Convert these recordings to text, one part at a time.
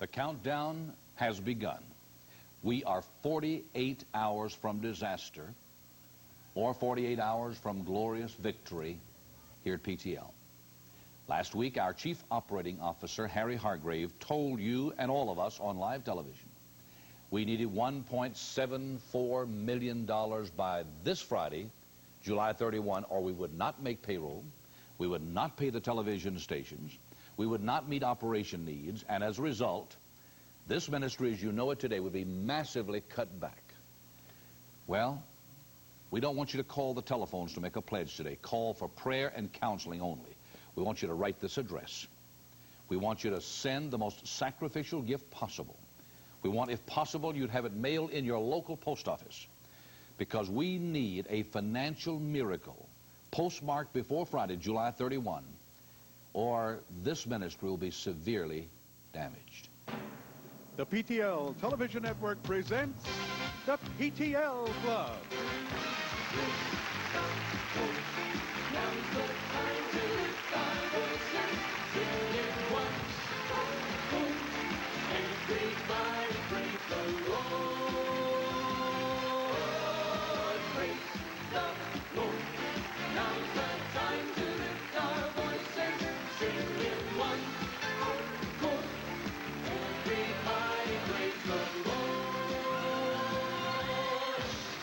The countdown has begun. We are 48 hours from disaster, or 48 hours from glorious victory here at PTL. Last week, our Chief Operating Officer, Harry Hargrave, told you and all of us on live television we needed $1.74 million by this Friday, July 31, or we would not make payroll, we would not pay the television stations, we would not meet operation needs, and as a result, this ministry, as you know it today, would be massively cut back. Well, we don't want you to call the telephones to make a pledge today. Call for prayer and counseling only. We want you to write this address. We want you to send the most sacrificial gift possible. We want, if possible, you'd have it mailed in your local post office, because we need a financial miracle postmarked before Friday, July 31, or this ministry will be severely damaged. The PTL Television Network presents the PTL Club.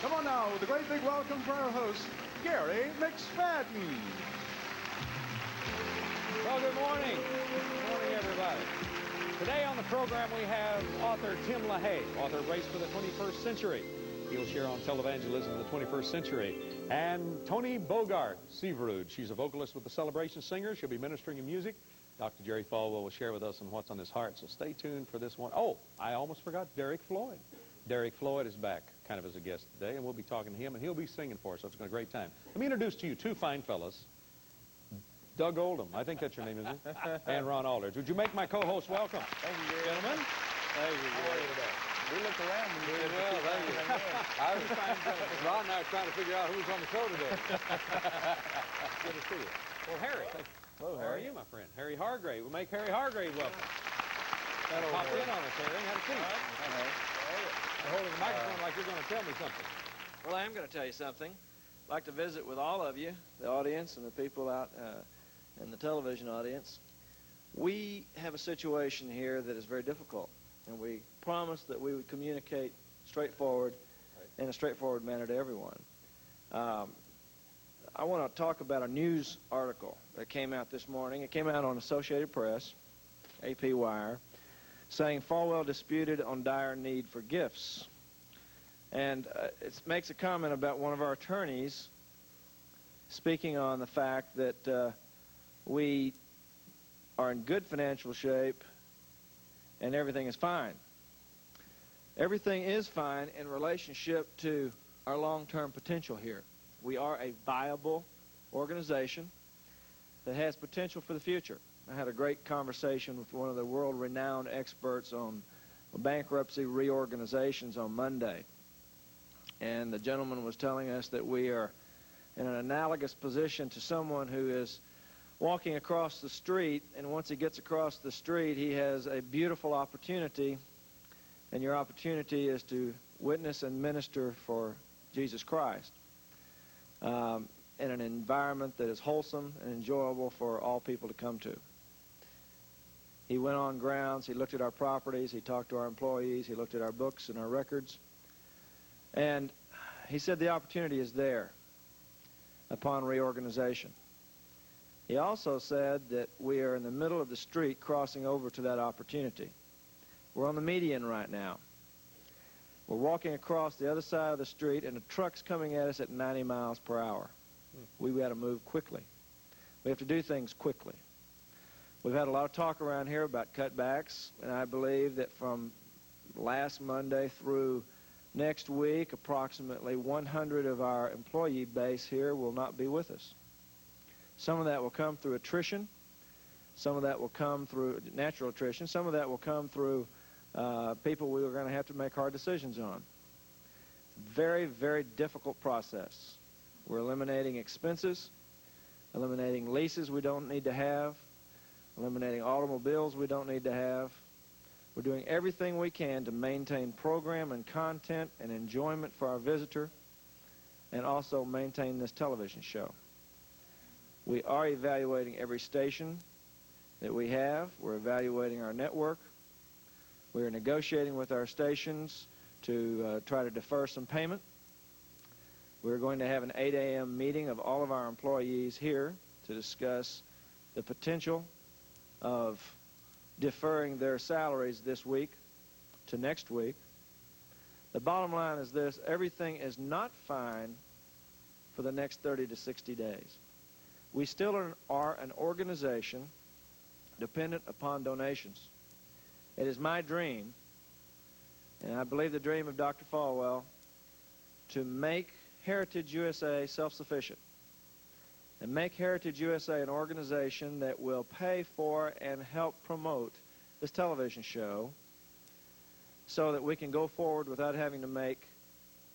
Come on now, with a great big welcome for our host, Gary McSpadden. Well, good morning. Good morning, everybody. Today on the program we have author Tim LaHaye, author of Race for the 21st Century. He'll share on televangelism in the 21st century. And Tony Bogart Severud. She's a vocalist with the Celebration Singers. She'll be ministering in music. Dr. Jerry Falwell will share with us on what's on his heart, so stay tuned for this one. Oh, I almost forgot Derek Floyd. Derek Floyd is back kind of as a guest today, and we'll be talking to him, and he'll be singing for us, so it's going to be a great time. Let me introduce to you two fine fellas. Doug Oldham, I think that's your name, isn't it? And Ron Aldridge. Would you make my co-host welcome? Thank you, Gary. Gentlemen. Thank you, How are you today? We looked around and we Doing well, thank you. I was trying to, Ron and I were trying to figure out who's on the show today. Good to see you. Well, Harry. Hello, How are Harry. you, my friend? Harry Hargrave. We'll make Harry Hargrave welcome. Pop in on us, Harry. Have a seat. You're holding the microphone like you're going to tell me something. Well, I am going to tell you something. I'd like to visit with all of you, the audience and the people out in the television audience. We have a situation here that is very difficult, and we promised that we would communicate straightforward in a straightforward manner to everyone. I want to talk about a news article that came out this morning. It came out on Associated Press, AP Wire, saying Falwell disputed on dire need for gifts. And it makes a comment about one of our attorneys speaking on the fact that we are in good financial shape and everything is fine. Everything is fine in relationship to our long-term potential here. We are a viable organization that has potential for the future. I had a great conversation with one of the world-renowned experts on bankruptcy reorganizations on Monday. And the gentleman was telling us that we are in an analogous position to someone who is walking across the street, and once he gets across the street, he has a beautiful opportunity, and your opportunity is to witness and minister for Jesus Christ in an environment that is wholesome and enjoyable for all people to come to. He went on grounds, he looked at our properties, he talked to our employees, he looked at our books and our records, and he said the opportunity is there upon reorganization. He also said that we are in the middle of the street crossing over to that opportunity. We're on the median right now. We're walking across the other side of the street, and a truck's coming at us at 90 miles per hour. We've got to move quickly. We have to do things quickly. We've had a lot of talk around here about cutbacks, and I believe that from last Monday through next week, approximately 100 of our employee base here will not be with us. Some of that will come through attrition. Some of that will come through natural attrition. Some of that will come through people we are going to have to make hard decisions on. Very, very difficult process. We're eliminating expenses, eliminating leases we don't need to have, eliminating automobiles we don't need to have, We're doing everything we can to maintain program and content and enjoyment for our visitor, and also maintain this television show. We are evaluating every station that we have. We're evaluating our network. We're negotiating with our stations to try to defer some payment. We're going to have an 8 a.m. meeting of all of our employees here to discuss the potential of deferring their salaries this week to next week. The bottom line is this: everything is not fine for the next 30 to 60 days. We still are an organization dependent upon donations. It is my dream, and I believe the dream of Dr. Falwell, to make Hertiage U.S.A. self-sufficient and make Hertiage U.S.A. an organization that will pay for and help promote this television show so that we can go forward without having to make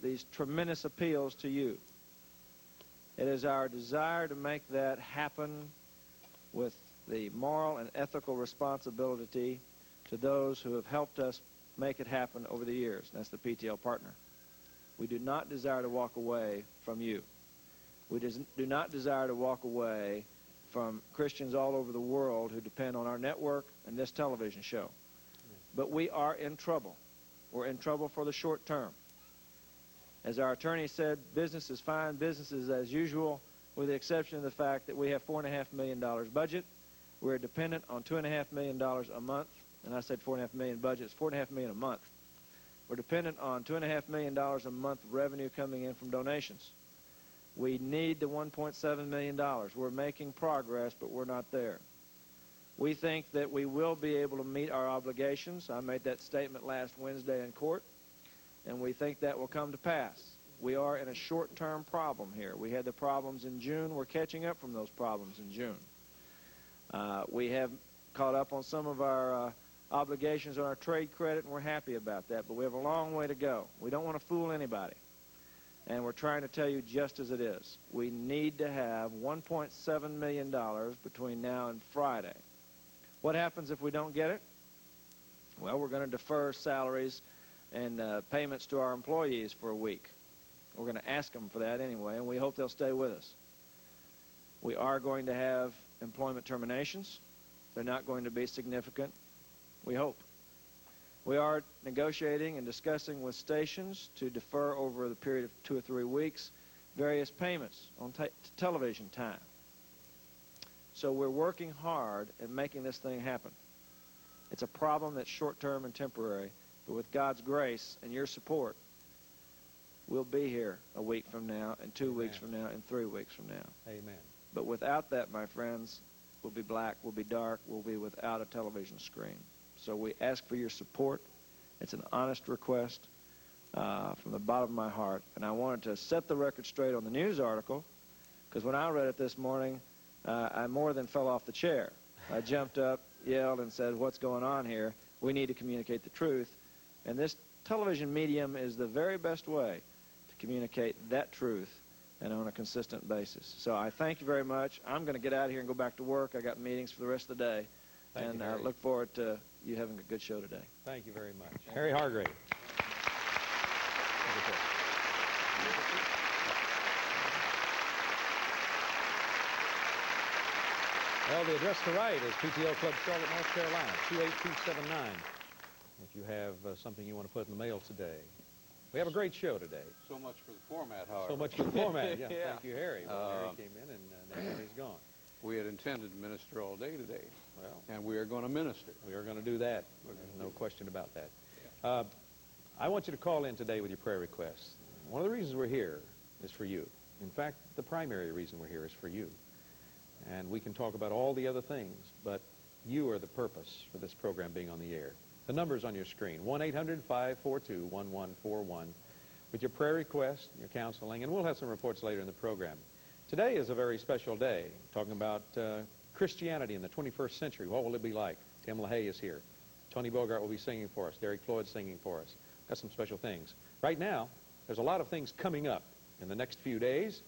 these tremendous appeals to you. It is our desire to make that happen with the moral and ethical responsibility to those who have helped us make it happen over the years. That's the PTL partner. We do not desire to walk away from you. We do not desire to walk away from Christians all over the world who depend on our network and this television show. But we are in trouble. We're in trouble for the short term. As our attorney said, business is fine, business is as usual, with the exception of the fact that we have $4.5 million budget. We're dependent on $2.5 million a month, and I said $4.5 million budget, it's $4.5 million a month. We're dependent on $2.5 million a month revenue coming in from donations. We need the $1.7 million. We're making progress, but we're not there. We think that we will be able to meet our obligations. I made that statement last Wednesday in court, and we think that will come to pass. We are in a short-term problem here. We had the problems in June. We're catching up from those problems in June. We have caught up on some of our obligations on our trade credit, and we're happy about that, but we have a long way to go. We don't want to fool anybody, and we're trying to tell you just as it is. We need to have $1.7 million between now and Friday. What happens if we don't get it? Well, we're going to defer salaries and payments to our employees for a week. We're going to ask them for that anyway, and we hope they'll stay with us. We are going to have employment terminations. They're not going to be significant, we hope. We are negotiating and discussing with stations to defer over the period of 2 or 3 weeks various payments on television time. So we're working hard at making this thing happen. It's a problem that's short-term and temporary, but with God's grace and your support, we'll be here a week from now, and 2 weeks from now, and 3 weeks from now. Amen. But without that, my friends, we'll be black, we'll be dark, we'll be without a television screen. So we ask for your support. It's an honest request from the bottom of my heart. And I wanted to set the record straight on the news article, because when I read it this morning, I more than fell off the chair. I jumped up, yelled, and said, what's going on here? We need to communicate the truth. And this television medium is the very best way to communicate that truth and on a consistent basis. So I thank you very much. I'm going to get out of here and go back to work. I got meetings for the rest of the day. And I look forward to you having a good show today. Thank you very much. Harry Hargrave. Well, the address to write is PTL Club, Charlotte, North Carolina, 28279. If you have something you want to put in the mail today. We have a great show today. So much for the format, however. So much for the format, yeah. Thank you, Harry. Well, Harry came in, and now he's gone. We had intended to minister all day today. Well, and we are going to minister. We are going to do that. There's no question about that. I want you to call in today with your prayer requests. One of the reasons we're here is for you. In fact, the primary reason we're here is for you. And we can talk about all the other things, but you are the purpose for this program being on the air. The number's on your screen, 1-800-542-1141, with your prayer requests, your counseling, and we'll have some reports later in the program. Today is a very special day, talking about Christianity in the 21st century. What will it be like? Tim LaHaye is here. Tony Bogart will be singing for us. Derek Floyd's singing for us. Got some special things. Right now, there's a lot of things coming up in the next few days.